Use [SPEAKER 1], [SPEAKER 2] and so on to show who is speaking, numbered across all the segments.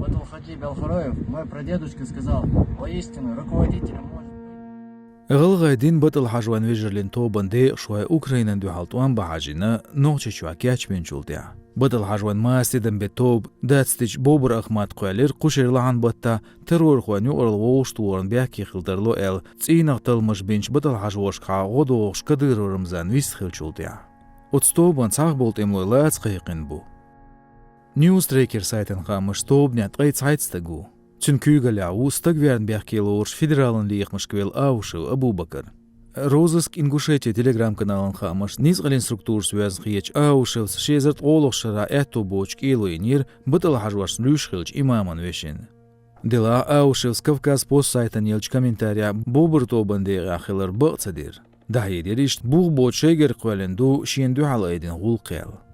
[SPEAKER 1] Батулхаки Белхороев, мой прадедушка, сказал, воистину руководителем может быть.
[SPEAKER 2] غلغايدين بطل حجوان ويجرلين توبان دي شوي أوكرينا دو حالتوان بحاجينا نوچه شوى كياچ من شولتيا بطل حجوان ما استدن بتوب داتستيج بوبر أخمات قوالير قشير لعن بطا ترور خوان يقرل ووشتورن بياكي خلدرلو ال تسينغ تلمش بينش بطل حجوش خا غدوغش كدير رمزان ويستخل شولتيا وتستوبان صاح بولت املو لاتس قيقين بو نيوز تريكر سايتن خامش توب نيات قيت سايتستقو تن كيغالاو ستقويرن بيحكيلورش فيدرالن ليق مشكويل أوشو أبو بكر روزسك إنغوشيتي تليجرام-каналын خامش نيزغلين структур связан хиеч Аушевс шезерт олохшара эту боч килуинир бытал хажваш люшхилч имаман вешин. Дела Аушевс Кавказ пост сайтан елч комментария бобр тобанде ахилар бацадир. Да едеришт буг бочегер кваленду шиенду халайдин гулқел.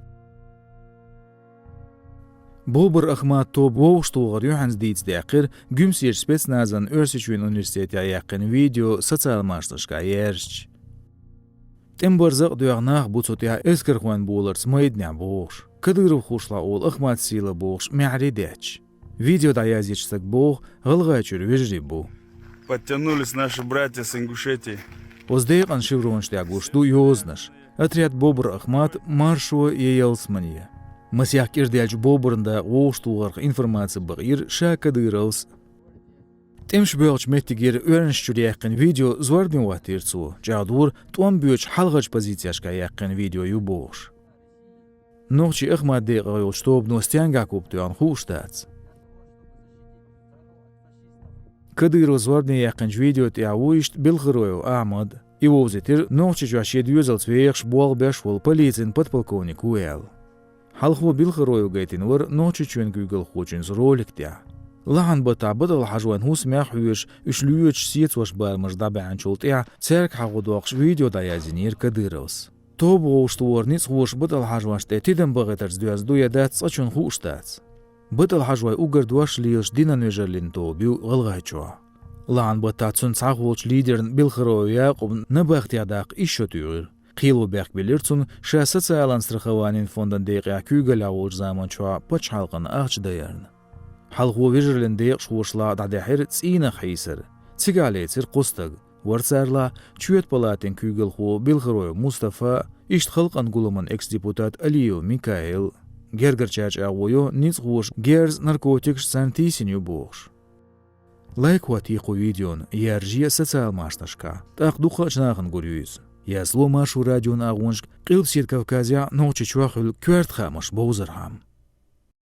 [SPEAKER 2] بوبر أخمات توب ووشتوغر يوحنز ديتس داقر جمسير سبيتسنازن أرسيشوين أونيرسيتيا يقن فيديو سوциال ماشتشكا يرش تمبرزق دوغناغ بوتسوتيا اسكر خوان بولرس مايدنع بوغش كديرو خوشلا أول أخمات سيلا بوغش معريداتش فيديو دايازيچسك بوغ غلغاچور ويجري بو
[SPEAKER 3] Подтянулись наши братья с Ингушетии.
[SPEAKER 2] وزديقن شيرونش داقوش دو يوزنش أتريد بوبر أخمات مارشو ييلسمانية مسيح كيرديالج بوبرندا ووشتوغر информация بغير شاكا ديروس تمش بيوش متجير أورنشتور يقن فيديو زوردن واتيرسو جادور توان بيوش حلغج بزيتياشكا يقن فيديو يبوش نوخشي اخمات ديقا يوشتوب نوستيانغا كوبتوان خوشتاتس كديرو زوردن يقن فيديو تيعويشت بالغرويو أعمد يوزيتير نوخشي جواشيد يوزل سويخش بوغ بيشول полицин подполковник Уэлл حلخو بالخرويو جايتين ور نوچي چون گوگل خوچنز رولك تيا لحن بطا بدل حجوان هو سماح ويش اشلويوش سيت وش بارمج دابعن شولتيا تسيرك حقو دوغش فيديو دايازينير كديروس توب وشتور نيس وش بدل حجوانش تيدن بغيترز دوز دويا دات صچون خوشتات بدل حجواي اوگر دوش ليش دينا نيجرلين توبيو غلغاچوا لحن بطا تسون صاغوش ليدرن بالخرويو ياقوب نباختيا داق ايشوتيور قيلو بيق بليرتون شا سوциالان страхованин фонден дейqa kügalawoch zaman çwa paç halqan ağç dayarn halqo vejrlen deyq şoşla dadahir tsina xeyser tsigaletser qostag warsarla çüet palatin kügelxo bilxroy Mustafa işt xalqan guluman ex-deputat Aliyo Mikhail gergerçaç ağoyo nitsxoş gerz narkotik santisinyu box لايك واتيقو فيديون يارجيا سوциал машташка так духачнахын гурюз Я зло машу радион агоншк, қилпсет Кавказя, ночи чуахыл кверт хамаш боузархам.